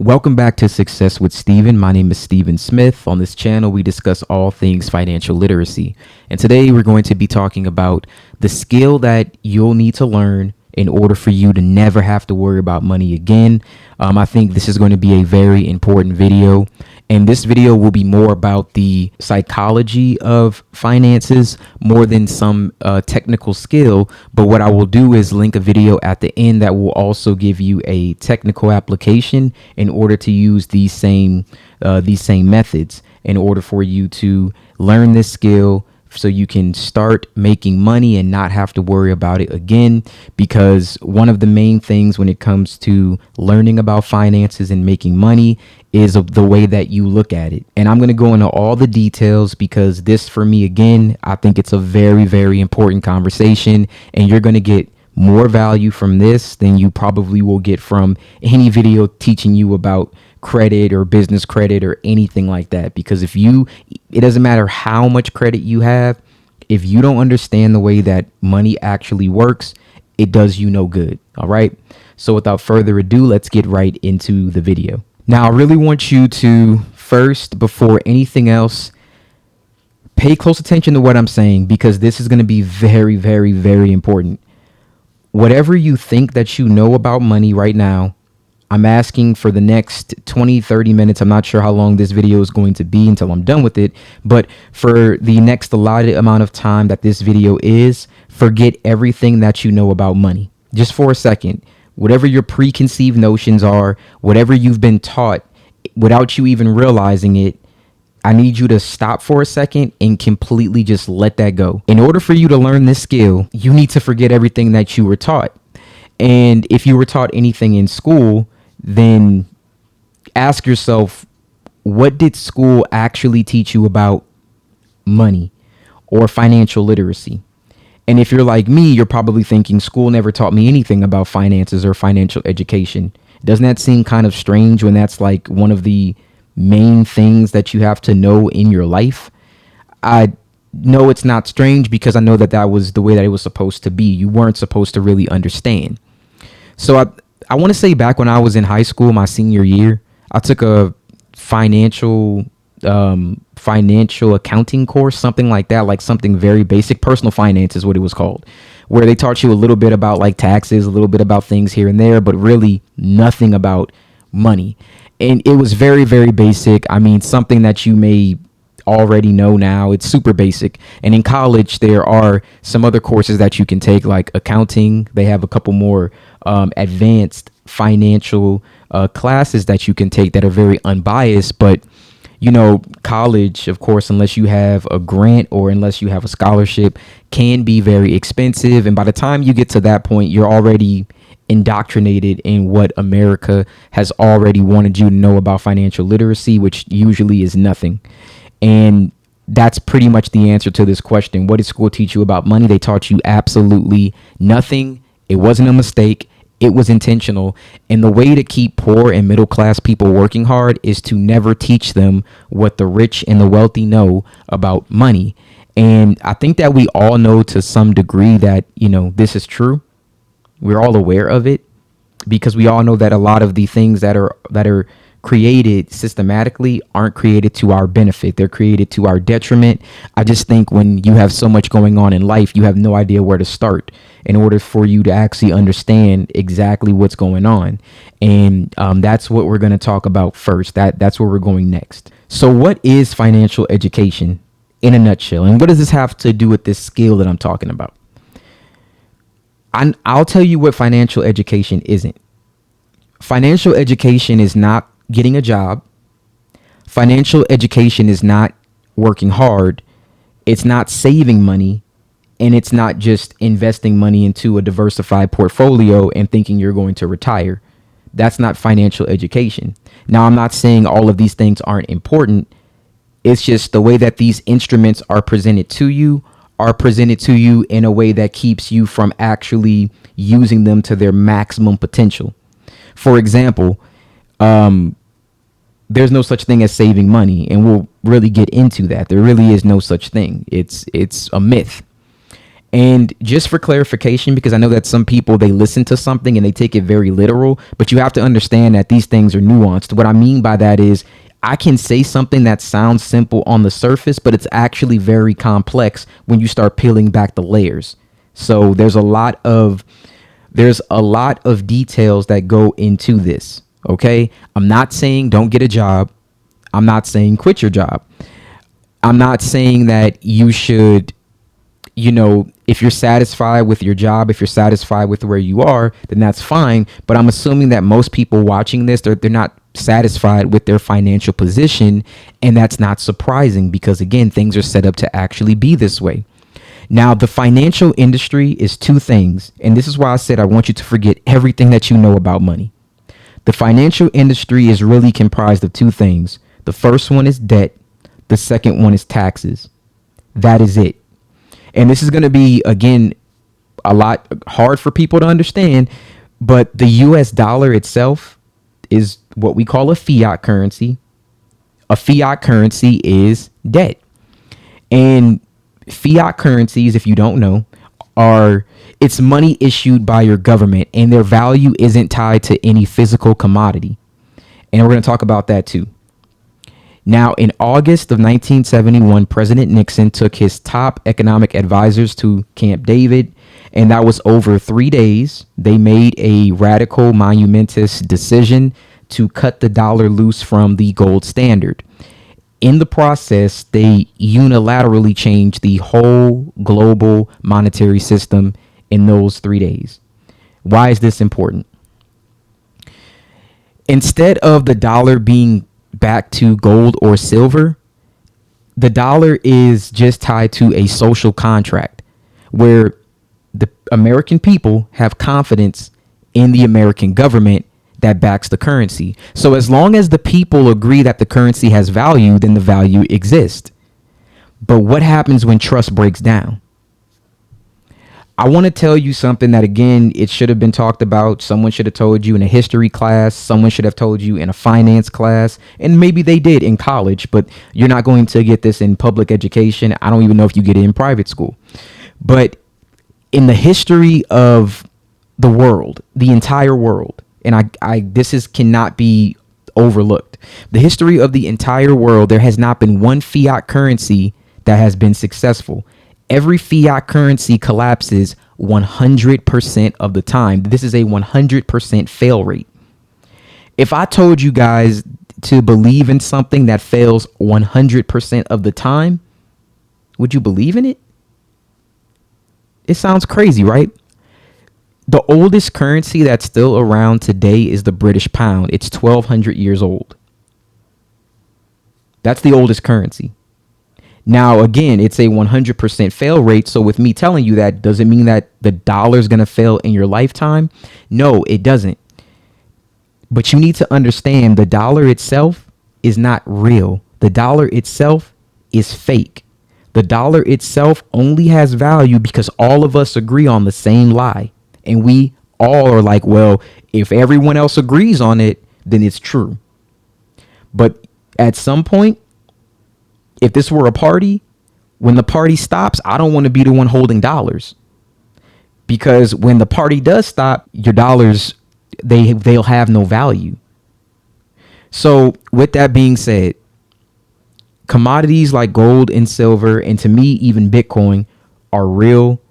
Welcome back to Success with Steven. My name is Steven Smith. On this channel, we discuss all things financial literacy. And today we're going to be talking about the skill that you'll need to learn in order for you to never have to worry about money again. I think this is going to be a very important video. And this video will be more about the psychology of finances more than some technical skill. But what I will do is link a video at the end that will also give you a technical application in order to use these same methods in order for you to learn this skill so you can start making money and not have to worry about it again. Because one of the main things when it comes to learning about finances and making money is the way that you look at it. And I'm going to go into all the details because this, for me, again, I think it's a very, very important conversation, and you're going to get more value from this than you probably will get from any video teaching you about credit or business credit or anything like that. Because it doesn't matter how much credit you have, if you don't understand the way that money actually works, it does you no good. All right. So without further ado, let's get right into the video. Now, I really want you to first, before anything else, pay close attention to what I'm saying, because this is going to be very, very, very important. Whatever you think that you know about money right now, I'm asking for the next 20, 30 minutes. I'm not sure how long this video is going to be until I'm done with it. But for the next allotted amount of time that this video is, forget everything that you know about money. Just for a second, whatever your preconceived notions are, whatever you've been taught without you even realizing it, I need you to stop for a second and completely just let that go. In order for you to learn this skill, you need to forget everything that you were taught. And if you were taught anything in school, then ask yourself, what did school actually teach you about money or financial literacy? And if you're like me, you're probably thinking school never taught me anything about finances or financial education. Doesn't that seem kind of strange when that's like one of the main things that you have to know in your life? I know it's not strange because I know that was the way that it was supposed to be. You weren't supposed to really understand. So I want to say back when I was in high school, my senior year, I took a financial accounting course, something like that, like something very basic. Personal finance is what it was called, where they taught you a little bit about like taxes, a little bit about things here and there, but really nothing about money. And it was very, very basic. I mean, something that you may already know now. It's super basic. And in college, there are some other courses that you can take, like accounting. They have a couple more advanced financial classes that you can take that are very unbiased. But, you know, college, of course, unless you have a grant or unless you have a scholarship, can be very expensive. And by the time you get to that point, you're already indoctrinated in what America has already wanted you to know about financial literacy, which usually is nothing. And that's pretty much the answer to this question. What did school teach you about money? They taught you absolutely nothing. It wasn't a mistake. It was intentional. And the way to keep poor and middle class people working hard is to never teach them what the rich and the wealthy know about money. And I think that we all know to some degree that, you know, this is true. We're all aware of it because we all know that a lot of the things that are created systematically aren't created to our benefit. They're created to our detriment. I just think when you have so much going on in life, you have no idea where to start in order for you to actually understand exactly what's going on. And that's what we're going to talk about first. That's where we're going next. So what is financial education in a nutshell? And what does this have to do with this skill that I'm talking about? I'll tell you what financial education isn't. Financial education is not getting a job. Financial education is not working hard. It's not saving money. And it's not just investing money into a diversified portfolio and thinking you're going to retire. That's not financial education. Now, I'm not saying all of these things aren't important. It's just the way that these instruments are presented to you in a way that keeps you from actually using them to their maximum potential. For example, there's no such thing as saving money, and we'll really get into that. There really is no such thing. It's a myth. And just for clarification, because I know that some people, they listen to something and they take it very literal, but you have to understand that these things are nuanced. What I mean by that is I can say something that sounds simple on the surface, but it's actually very complex when you start peeling back the layers. So there's a lot of details that go into this. Okay. I'm not saying don't get a job. I'm not saying quit your job. I'm not saying that you should, if you're satisfied with your job, if you're satisfied with where you are, then that's fine. But I'm assuming that most people watching this, they're not satisfied with their financial position. And that's not surprising because, again, things are set up to actually be this way. Now, the financial industry is two things. And this is why I said I want you to forget everything that you know about money. The financial industry is really comprised of two things. The first one is debt. The second one is taxes. That is it. And this is going to be, again, a lot hard for people to understand. But the US dollar itself is what we call a fiat currency. A fiat currency is debt. And fiat currencies, if you don't know, it's money issued by your government, and their value isn't tied to any physical commodity. And we're going to talk about that too. Now, in August of 1971, President Nixon took his top economic advisors to Camp David, and that was over 3 days. They made a radical, monumentous decision to cut the dollar loose from the gold standard. In the process, they unilaterally changed the whole global monetary system in those 3 days. Why is this important? Instead of the dollar being back to gold or silver, the dollar is just tied to a social contract where the American people have confidence in the American government that backs the currency. So as long as the people agree that the currency has value, then the value exists. But what happens when trust breaks down? I want to tell you something that, again, it should have been talked about. Someone should have told you in a history class. Someone should have told you in a finance class. And maybe they did in college, but you're not going to get this in public education. I don't even know if you get it in private school. But in the history of the world, the entire world, and cannot be overlooked. The history of the entire world, there has not been one fiat currency that has been successful. Every fiat currency collapses 100% of the time. This is a 100% fail rate. If I told you guys to believe in something that fails 100% of the time, would you believe in it? It sounds crazy, right? The oldest currency that's still around today is the British pound. It's 1,200 years old. That's the oldest currency. Now, again, it's a 100% fail rate. So with me telling you that, does it mean that the dollar is going to fail in your lifetime? No, it doesn't. But you need to understand the dollar itself is not real. The dollar itself is fake. The dollar itself only has value because all of us agree on the same lie. And we all are like, well, if everyone else agrees on it, then it's true. But at some point, if this were a party, when the party stops, I don't want to be the one holding dollars. Because when the party does stop, your dollars, they'll have no value. So with that being said, commodities like gold and silver, and to me, even Bitcoin, are real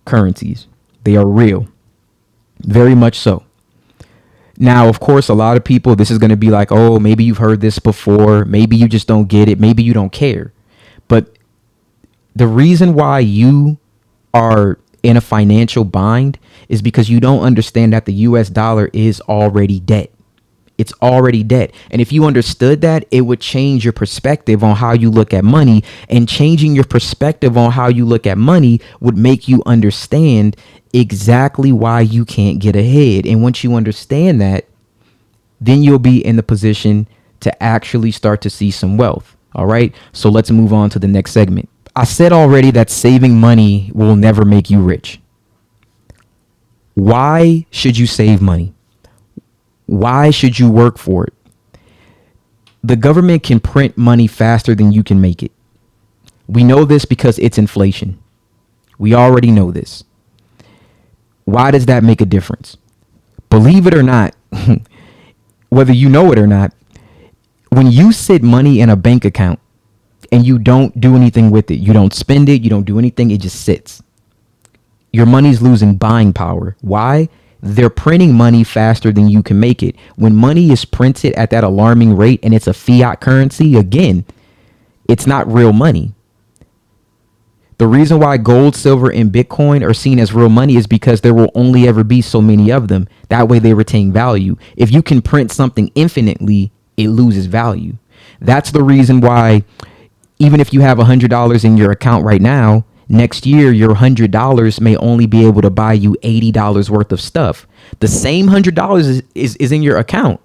currencies. They are real. Very much so. Now, of course, a lot of people, this is going to be like, oh, maybe you've heard this before. Maybe you just don't get it. Maybe you don't care. But the reason why you are in a financial bind is because you don't understand that the US dollar is already debt. It's already debt. And if you understood that, it would change your perspective on how you look at money. And changing your perspective on how you look at money would make you understand exactly why you can't get ahead. And once you understand that, then you'll be in the position to actually start to see some wealth. All right. So let's move on to the next segment. I said already that saving money will never make you rich. Why should you save money? Why should you work for it? The government can print money faster than you can make it. We know this because it's inflation. We already know this. Why does that make a difference? Believe it or not, whether you know it or not, when you sit money in a bank account and you don't do anything with it, you don't spend it, you don't do anything, it just sits. Your money's losing buying power. Why? They're printing money faster than you can make it. When money is printed at that alarming rate and it's a fiat currency, again, it's not real money. The reason why gold, silver, and Bitcoin are seen as real money is because there will only ever be so many of them. That way they retain value. If you can print something infinitely, it loses value. That's the reason why even if you have $100 in your account right now, next year your $100 may only be able to buy you $80 worth of stuff. The same $100 is in your account.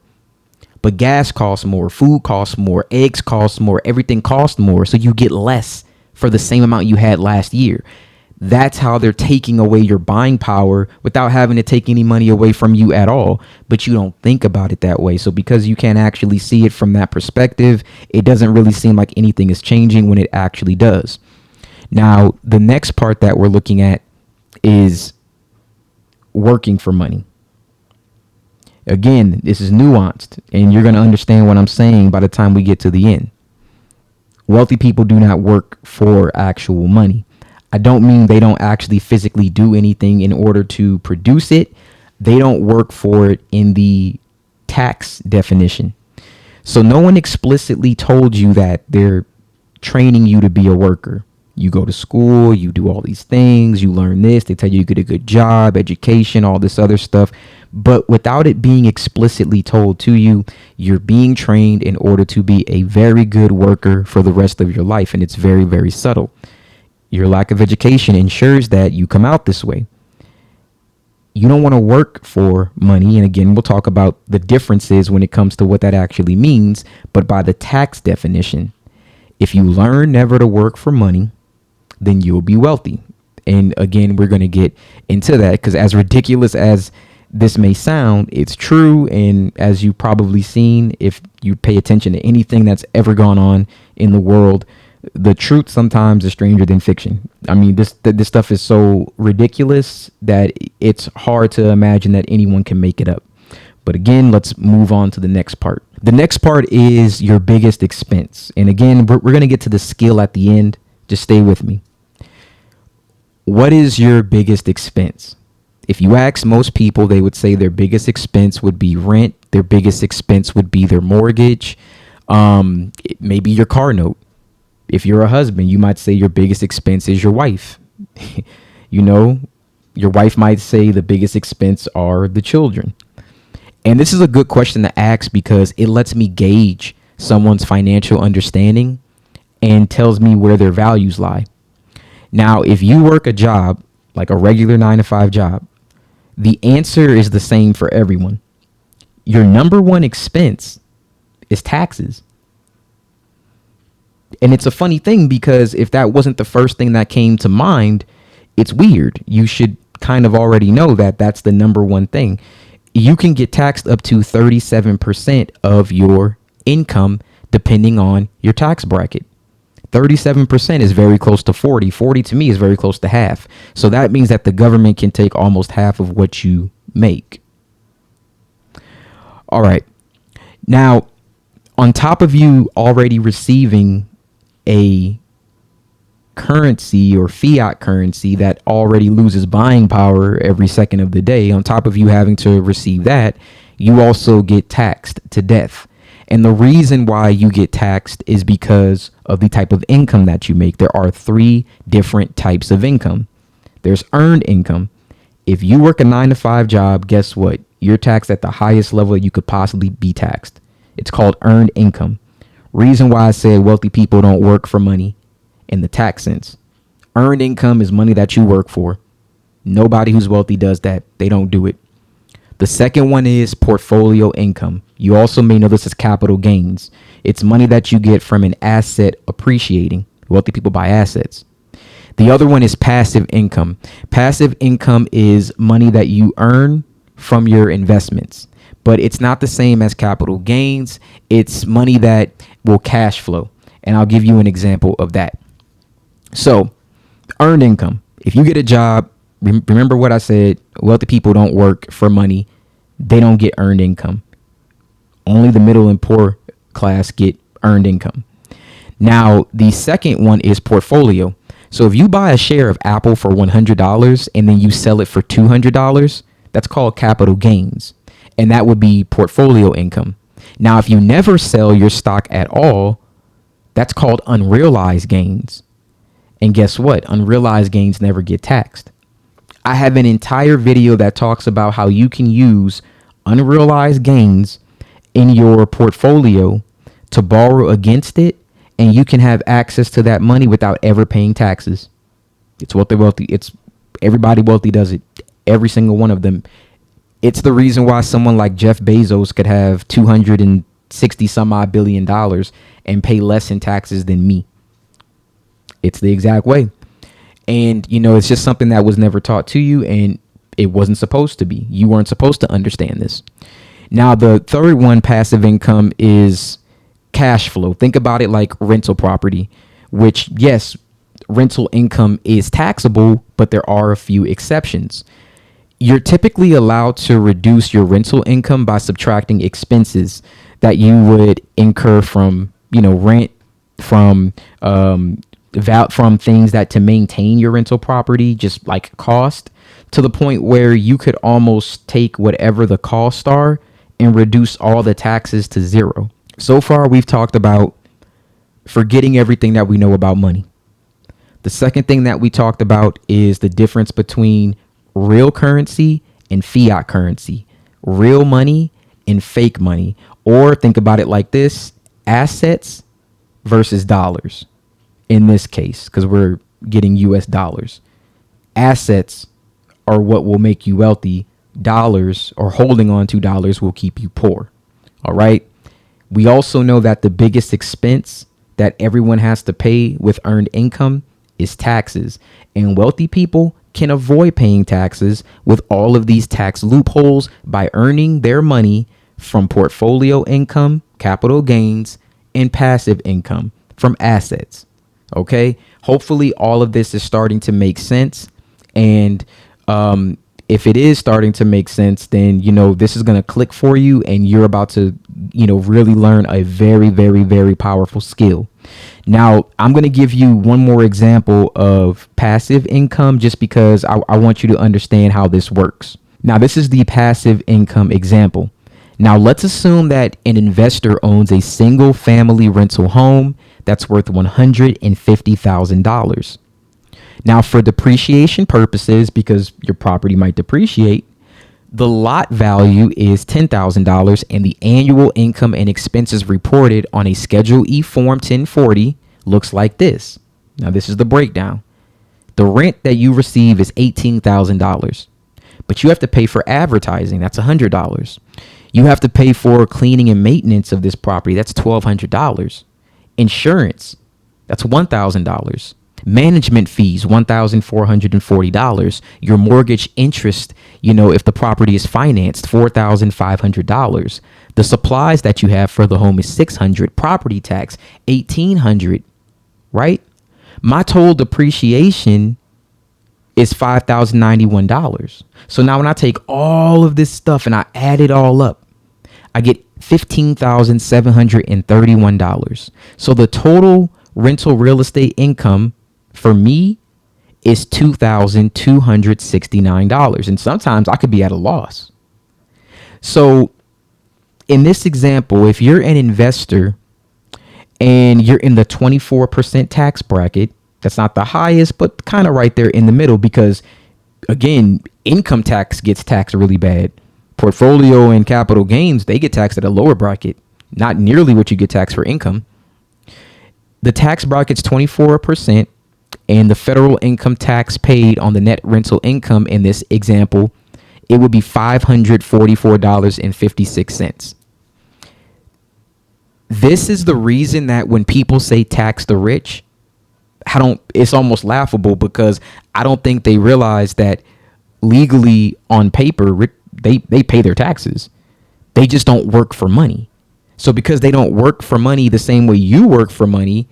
But gas costs more, food costs more, eggs cost more, everything costs more. So you get less for the same amount you had last year. That's how they're taking away your buying power without having to take any money away from you at all. But you don't think about it that way. So because you can't actually see it from that perspective, it doesn't really seem like anything is changing when it actually does. Now, the next part that we're looking at is working for money. Again, this is nuanced, and you're going to understand what I'm saying by the time we get to the end. Wealthy people do not work for actual money. I don't mean they don't actually physically do anything in order to produce it. They don't work for it in the tax definition. So no one explicitly told you that they're training you to be a worker. You go to school, you do all these things, you learn this, they tell you you get a good job, education, all this other stuff. But without it being explicitly told to you, you're being trained in order to be a very good worker for the rest of your life. And it's very, very subtle. Your lack of education ensures that you come out this way. You don't want to work for money. And again, we'll talk about the differences when it comes to what that actually means. But by the tax definition, if you learn never to work for money, then you'll be wealthy. And again, we're going to get into that because as ridiculous as this may sound, it's true. And as you've probably seen, if you pay attention to anything that's ever gone on in the world, the truth sometimes is stranger than fiction. I mean, this stuff is so ridiculous that it's hard to imagine that anyone can make it up. But again, let's move on to the next part. The next part is your biggest expense. And again, we're going to get to the skill at the end. Just stay with me. What is your biggest expense? If you ask most people, they would say their biggest expense would be rent. Their biggest expense would be their mortgage. Maybe your car note. If you're a husband, you might say your biggest expense is your wife. You know, your wife might say the biggest expense are the children. And this is a good question to ask because it lets me gauge someone's financial understanding and tells me where their values lie. Now, if you work a job like a regular 9-to-5 job, the answer is the same for everyone. Your number one expense is taxes. And it's a funny thing because if that wasn't the first thing that came to mind, it's weird. You should kind of already know that that's the number one thing. You can get taxed up to 37% of your income depending on your tax bracket. 37% is very close to 40. 40 to me is very close to half. So that means that the government can take almost half of what you make. All right. Now, on top of you already receiving a currency or fiat currency that already loses buying power every second of the day, on top of you having to receive that, you also get taxed to death. And the reason why you get taxed is because of the type of income that you make. There are 3 different types of income. There's earned income. If you work a 9-to-5 job, guess what? You're taxed at the highest level you could possibly be taxed. It's called earned income. Reason why I said wealthy people don't work for money in the tax sense. Earned income is money that you work for. Nobody who's wealthy does that. They don't do it. The second one is portfolio income. You also may know this as capital gains. It's money that you get from an asset appreciating. Wealthy people buy assets. The other one is passive income. Passive income is money that you earn from your investments, but it's not the same as capital gains. It's money that will cash flow. And I'll give you an example of that. So earned income. If you get a job, remember what I said, wealthy people don't work for money. They don't get earned income. Only the middle and poor class get earned income. Now, the second one is portfolio. So if you buy a share of Apple for $100 and then you sell it for $200, that's called capital gains. And that would be portfolio income. Now, if you never sell your stock at all, that's called unrealized gains. And guess what? Unrealized gains never get taxed. I have an entire video that talks about how you can use unrealized gains in your portfolio to borrow against it, and you can have access to that money without ever paying taxes. It's what the wealthy, it's everybody wealthy does it. Every single one of them. It's the reason why someone like Jeff Bezos could have 260 some odd $billion and pay less in taxes than me. It's the exact way. And, it's just something that was never taught to you, and it wasn't supposed to be. You weren't supposed to understand this. Now, the third one, passive income, is cash flow. Think about it like rental property, which, yes, rental income is taxable, but there are a few exceptions. You're typically allowed to reduce your rental income by subtracting expenses that you would incur from, rent, from things that to maintain your rental property, just like cost, to the point where you could almost take whatever the costs are and reduce all the taxes to zero. So far, we've talked about forgetting everything that we know about money. The second thing that we talked about is the difference between real currency and fiat currency, real money and fake money. Or think about it like this: assets versus dollars. In this case, because we're getting US dollars. Assets are what will make you wealthy. Dollars, or holding on to dollars, will keep you poor. All right. We also know that the biggest expense that everyone has to pay with earned income is taxes. And wealthy people can avoid paying taxes with all of these tax loopholes by earning their money from portfolio income, capital gains, and passive income from assets. Okay. Hopefully all of this is starting to make sense. And if it is starting to make sense, then, this is going to click for you, and you're about to, really learn a very, very, very powerful skill. Now, I'm going to give you one more example of passive income just because I want you to understand how this works. Now, this is the passive income example. Now, let's assume that an investor owns a single family rental home that's worth $150,000. Now, for depreciation purposes, because your property might depreciate, the lot value is $10,000, and the annual income and expenses reported on a Schedule E Form 1040 looks like this. Now, this is the breakdown. The rent that you receive is $18,000, but you have to pay for advertising. That's $100. You have to pay for cleaning and maintenance of this property. That's $1,200. Insurance, that's $1,000. Management fees, $1,440. Your mortgage interest, if the property is financed, $4,500. The supplies that you have for the home is $600. Property tax, $1,800, right? My total depreciation is $5,091. So now when I take all of this stuff and I add it all up, I get $15,731. So the total rental real estate income for me is $2,269. And sometimes I could be at a loss. So in this example, if you're an investor and you're in the 24% tax bracket, that's not the highest, but kind of right there in the middle, because again, income tax gets taxed really bad. Portfolio and capital gains, they get taxed at a lower bracket, not nearly what you get taxed for income. The tax bracket's 24%, and the federal income tax paid on the net rental income in this example, it would be $544.56. This is the reason that when people say tax the rich, it's almost laughable, because I don't think they realize that legally on paper, they pay their taxes. They just don't work for money. So because they don't work for money the same way you work for money,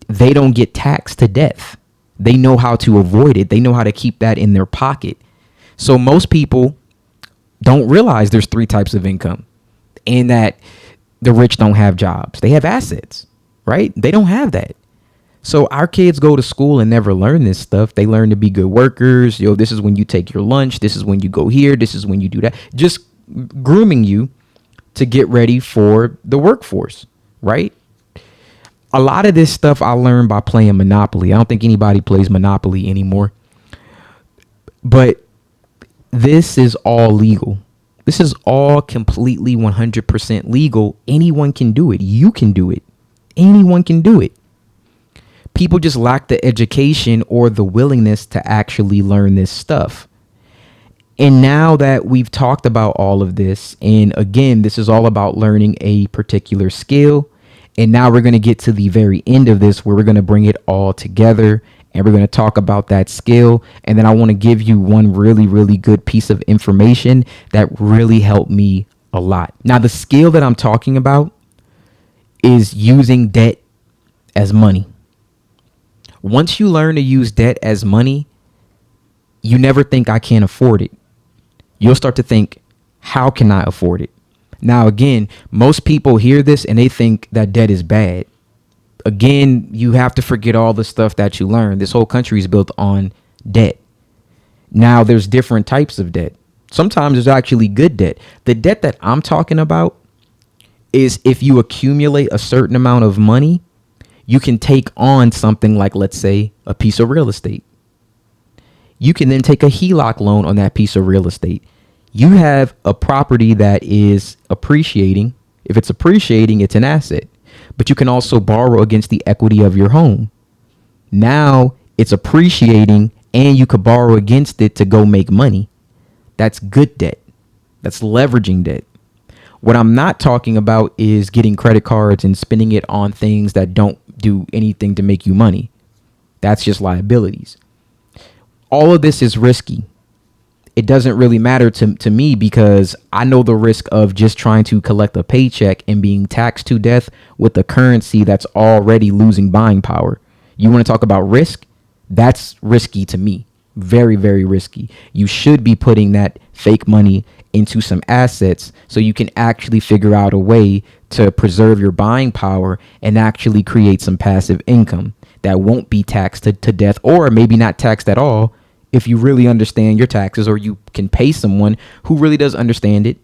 they don't get taxed to death. They know how to avoid it. They know how to keep that in their pocket. So most people don't realize there's three types of income, and that the rich don't have jobs. They have assets, right? They don't have that. So our kids go to school and never learn this stuff. They learn to be good workers. This is when you take your lunch. This is when you go here. This is when you do that. Just grooming you to get ready for the workforce, right? A lot of this stuff I learned by playing Monopoly. I don't think anybody plays Monopoly anymore. But this is all legal. This is all completely 100% legal. Anyone can do it. You can do it. Anyone can do it. People just lack the education or the willingness to actually learn this stuff. And now that we've talked about all of this, and again, this is all about learning a particular skill. And now we're going to get to the very end of this where we're going to bring it all together and we're going to talk about that skill. And then I want to give you one really, really good piece of information that really helped me a lot. Now, the skill that I'm talking about is using debt as money. Once you learn to use debt as money, you never think I can't afford it. You'll start to think, how can I afford it? Now, again, most people hear this and they think that debt is bad. Again, you have to forget all the stuff that you learned. This whole country is built on debt. Now, there's different types of debt. Sometimes there's actually good debt. The debt that I'm talking about is if you accumulate a certain amount of money, you can take on something like, let's say, a piece of real estate. You can then take a HELOC loan on that piece of real estate. You have a property that is appreciating. If it's appreciating, it's an asset. But you can also borrow against the equity of your home. Now it's appreciating and you could borrow against it to go make money. That's good debt. That's leveraging debt. What I'm not talking about is getting credit cards and spending it on things that don't do anything to make you money. That's just liabilities. All of this is risky. It doesn't really matter to me because I know the risk of just trying to collect a paycheck and being taxed to death with a currency that's already losing buying power. You want to talk about risk? That's risky to me. Very, very risky. You should be putting that fake money into some assets so you can actually figure out a way to preserve your buying power and actually create some passive income that won't be taxed to death, or maybe not taxed at all if you really understand your taxes, or you can pay someone who really does understand it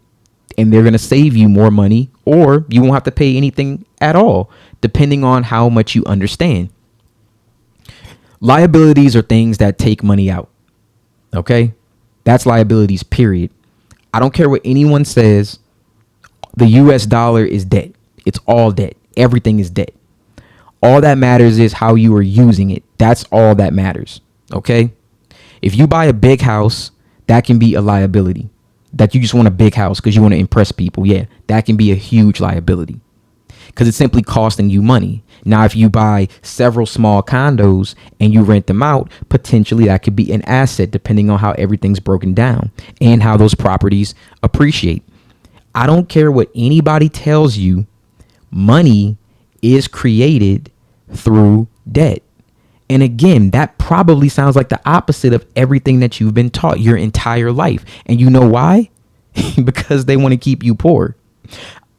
and they're going to save you more money, or you won't have to pay anything at all, depending on how much you understand. Liabilities are things that take money out. Okay? That's liabilities, period. I don't care what anyone says. The US dollar is debt. It's all debt. Everything is debt. All that matters is how you are using it. That's all that matters. Okay? If you buy a big house, that can be a liability. That you just want a big house because you want to impress people. Yeah, that can be a huge liability because it's simply costing you money. Now, if you buy several small condos and you rent them out, potentially that could be an asset depending on how everything's broken down and how those properties appreciate. I don't care what anybody tells you. Money is created through debt. And again, that probably sounds like the opposite of everything that you've been taught your entire life. And you know why? Because they want to keep you poor.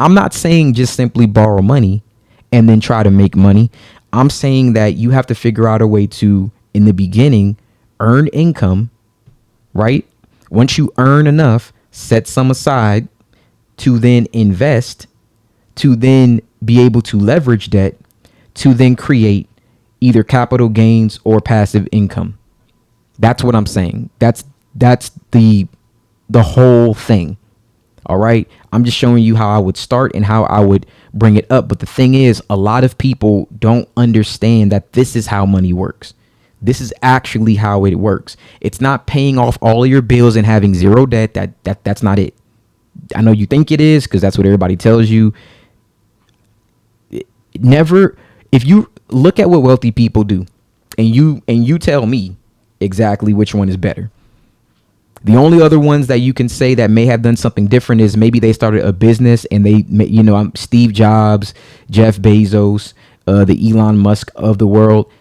I'm not saying just simply borrow money and then try to make money. I'm saying that you have to figure out a way to, in the beginning, earn income, right? Once you earn enough, set some aside to then invest, to then be able to leverage debt, to then create either capital gains or passive income. That's what I'm saying. That's the whole thing. All right. I'm just showing you how I would start and how I would bring it up. But the thing is, a lot of people don't understand that this is how money works. This is actually how it works. It's not paying off all of your bills and having zero debt. That's not it. I know you think it is because that's what everybody tells you. Never. If you look at what wealthy people do and you tell me exactly which one is better. The only other ones that you can say that may have done something different is maybe they started a business and I'm Steve Jobs, Jeff Bezos, the Elon Musk of the world.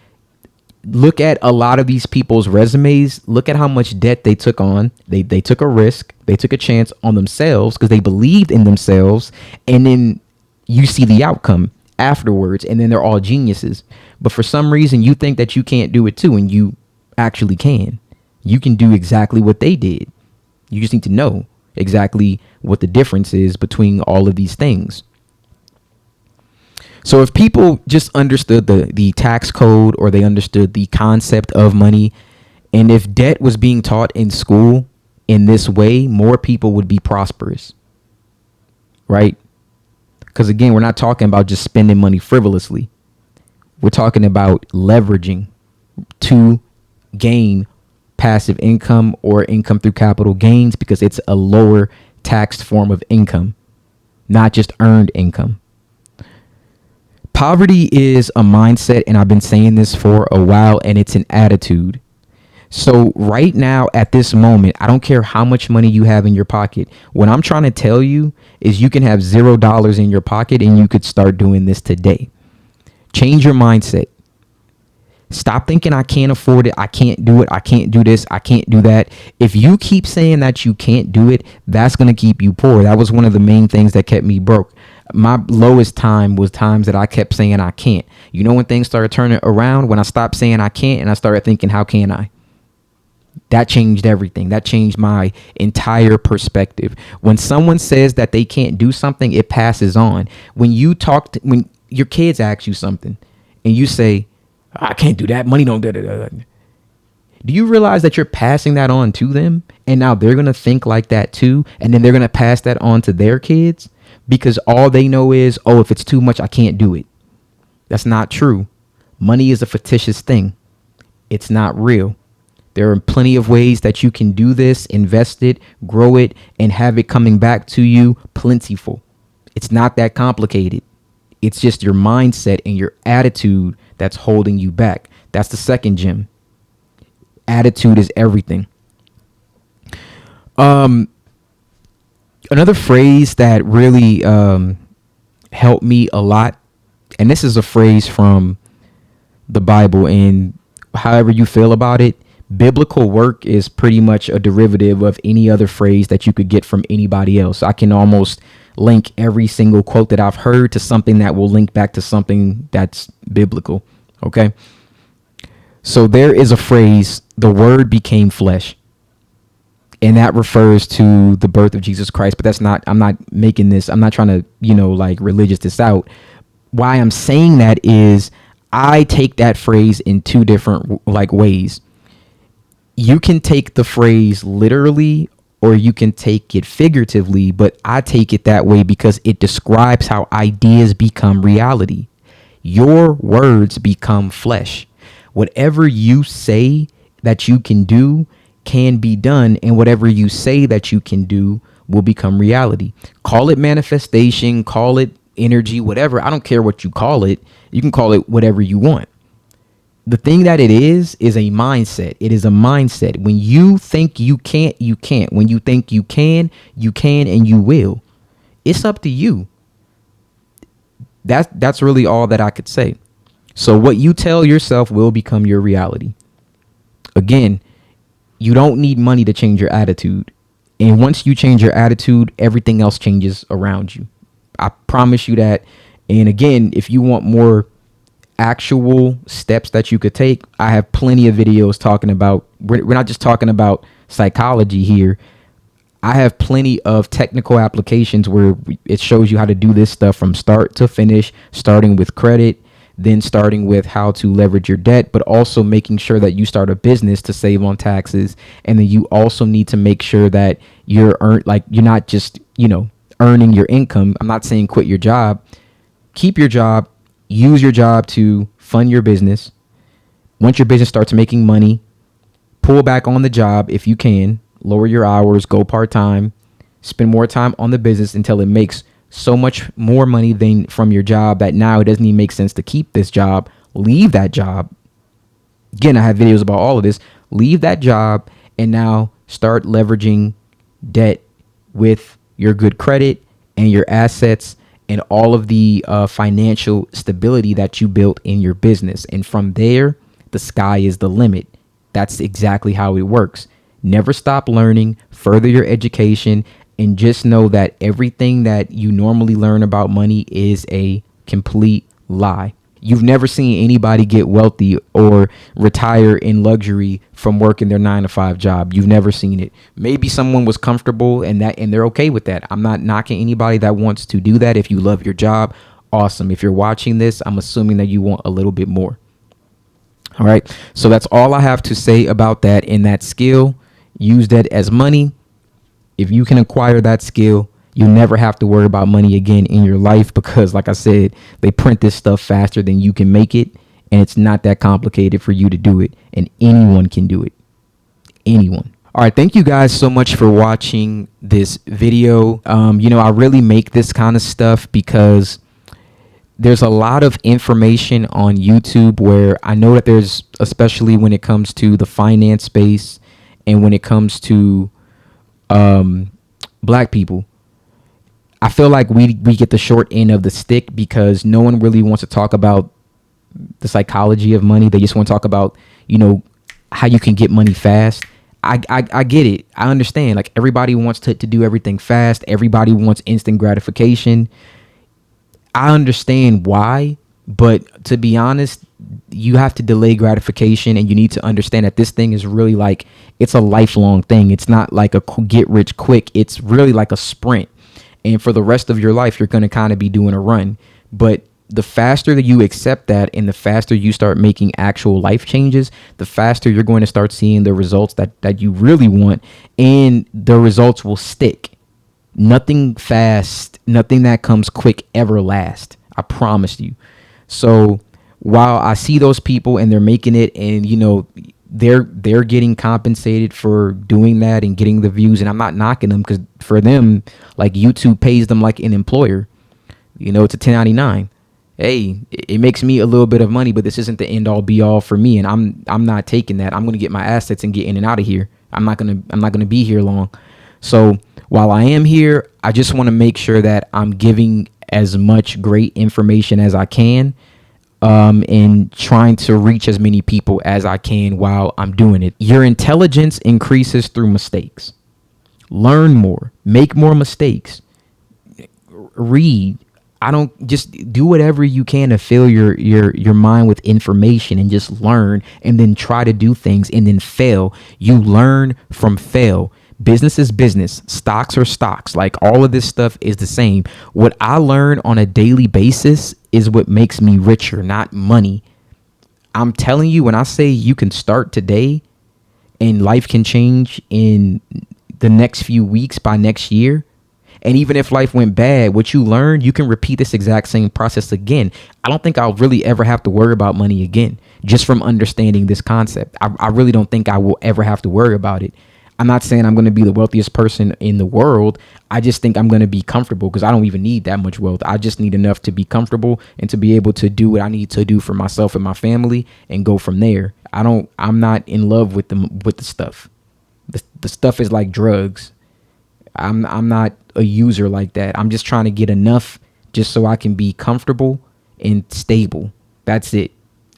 Look at a lot of these people's resumes. Look at how much debt they took on. They took a risk. They took a chance on themselves because they believed in themselves. And then you see the outcome afterwards. And then they're all geniuses. But for some reason, you think that you can't do it too. And you actually can. You can do exactly what they did. You just need to know exactly what the difference is between all of these things. So if people just understood the tax code, or they understood the concept of money, and if debt was being taught in school in this way, more people would be prosperous, right? Because again, we're not talking about just spending money frivolously. We're talking about leveraging to gain passive income or income through capital gains, because it's a lower taxed form of income, not just earned income. Poverty is a mindset, and I've been saying this for a while, and it's an attitude. So right now, at this moment, I don't care how much money you have in your pocket. What I'm trying to tell you is you can have $0 in your pocket, and you could start doing this today. Change your mindset. Stop thinking I can't afford it. I can't do it. I can't do this. I can't do that. If you keep saying that you can't do it, that's going to keep you poor. That was one of the main things that kept me broke. My lowest time was times that I kept saying I can't. You know when things started turning around? When I stopped saying I can't and I started thinking, how can I? That changed everything. That changed my entire perspective. When someone says that they can't do something, it passes on. When when your kids ask you something and you say, I can't do that, money don't do you realize that you're passing that on to them? And now they're going to think like that too. And then they're going to pass that on to their kids, because all they know is, oh, if it's too much, I can't do it. That's not true. Money is a fictitious thing. It's not real. There are plenty of ways that you can do this, invest it, grow it, and have it coming back to you plentiful. It's not that complicated. It's just your mindset and your attitude that's holding you back. That's the second gem. Attitude is everything. Another phrase that really helped me a lot, and this is a phrase from the Bible, and however you feel about it, biblical work is pretty much a derivative of any other phrase that you could get from anybody else. I can almost link every single quote that I've heard to something that will link back to something that's biblical. Okay. So there is a phrase, the word became flesh. And that refers to the birth of Jesus Christ. But I'm not trying to, religious this out. Why I'm saying that is I take that phrase in two different ways. You can take the phrase literally, or you can take it figuratively, but I take it that way because it describes how ideas become reality. Your words become flesh. Whatever you say that you can do can be done, and whatever you say that you can do will become reality. Call it manifestation, call it energy, whatever. I don't care what you call it. You can call it whatever you want. The thing that it is a mindset. It is a mindset. When you think you can't, you can't. When you think you can, and you will. It's up to you. That's really all that I could say. So what you tell yourself will become your reality. Again, you don't need money to change your attitude. And once you change your attitude, everything else changes around you. I promise you that. And again, if you want more actual steps that you could take, I have plenty of videos talking about, we're not just talking about psychology here. I have plenty of technical applications where it shows you how to do this stuff from start to finish, starting with credit, then starting with how to leverage your debt, but also making sure that you start a business to save on taxes. And then you also need to make sure that you're not just, earning your income. I'm not saying quit your job. Keep your job, use your job to fund your business. Once your business starts making money, pull back on the job if you can, lower your hours, go part-time, spend more time on the business until it makes so much more money than from your job that now it doesn't even make sense to keep this job. Leave that job. Again, I have videos about all of this. Leave that job and now start leveraging debt with your good credit and your assets and all of the financial stability that you built in your business. And from there, the sky is the limit. That's exactly how it works. Never stop learning, further your education, and just know that everything that you normally learn about money is a complete lie. You've never seen anybody get wealthy or retire in luxury from working their 9 to 5 job. You've never seen it. Maybe someone was comfortable and they're okay with that. I'm not knocking anybody that wants to do that. If you love your job, awesome. If you're watching this, I'm assuming that you want a little bit more. All right. So that's all I have to say about that. In that skill, use that as money. If you can acquire that skill, you never have to worry about money again in your life, because like I said, they print this stuff faster than you can make it, and it's not that complicated for you to do it, and anyone can do it. Anyone. All right, thank you guys so much for watching this video. I really make this kind of stuff because there's a lot of information on YouTube where I know that there's, especially when it comes to the finance space and when it comes to black people, I feel like we get the short end of the stick because no one really wants to talk about the psychology of money. They just want to talk about, how you can get money fast. I get it. I understand. Like, everybody wants to do everything fast. Everybody wants instant gratification. I understand why, but to be honest, you have to delay gratification, and you need to understand that this thing is really like, it's a lifelong thing. It's not like a get rich quick. It's really like a sprint. And for the rest of your life, you're going to kind of be doing a run. But the faster that you accept that, and the faster you start making actual life changes, the faster you're going to start seeing the results that you really want, and the results will stick. Nothing fast, nothing that comes quick ever lasts. I promise you. So while I see those people and they're making it, and they're getting compensated for doing that and getting the views, and I'm not knocking them, because for them, like, YouTube pays them like an employer. It's a 1099. Hey, it makes me a little bit of money, but this isn't the end all be all for me, and I'm not taking that. I'm going to get my assets and get in and out of here. I'm not going to be here long. So while I am here, I just want to make sure that I'm giving as much great information as I can, and trying to reach as many people as I can while I'm doing it. Your intelligence increases through mistakes. Learn more, make more mistakes, read. I don't just do whatever you can to fill your mind with information, and just learn, and then try to do things and then fail. You learn from fail. Business is business. Stocks are stocks. Like, all of this stuff is the same. What I learn on a daily basis is what makes me richer, not money. I'm telling you, when I say you can start today and life can change in the next few weeks, by next year, and even if life went bad, what you learned, you can repeat this exact same process again. I don't think I'll really ever have to worry about money again, just from understanding this concept. I really don't think I will ever have to worry about it. I'm not saying I'm going to be the wealthiest person in the world. I just think I'm going to be comfortable, because I don't even need that much wealth. I just need enough to be comfortable and to be able to do what I need to do for myself and my family, and go from there. I'm not in love with the stuff. The stuff is like drugs. I'm not a user like that. I'm just trying to get enough just so I can be comfortable and stable. That's it.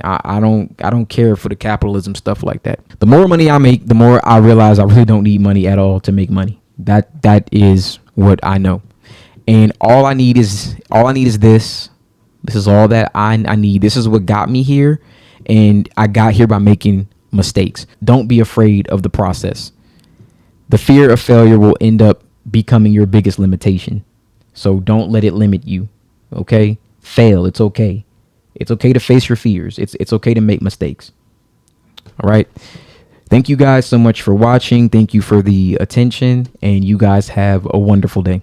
I don't care for the capitalism stuff like that. The more money I make, the more I realize I really don't need money at all to make money. That is what I know. And all I need is this. This is all that I need. This is what got me here. And I got here by making mistakes. Don't be afraid of the process. The fear of failure will end up becoming your biggest limitation. So don't let it limit you. Okay? Fail. It's okay. It's okay to face your fears. It's okay to make mistakes. All right. Thank you guys so much for watching. Thank you for the attention, and you guys have a wonderful day.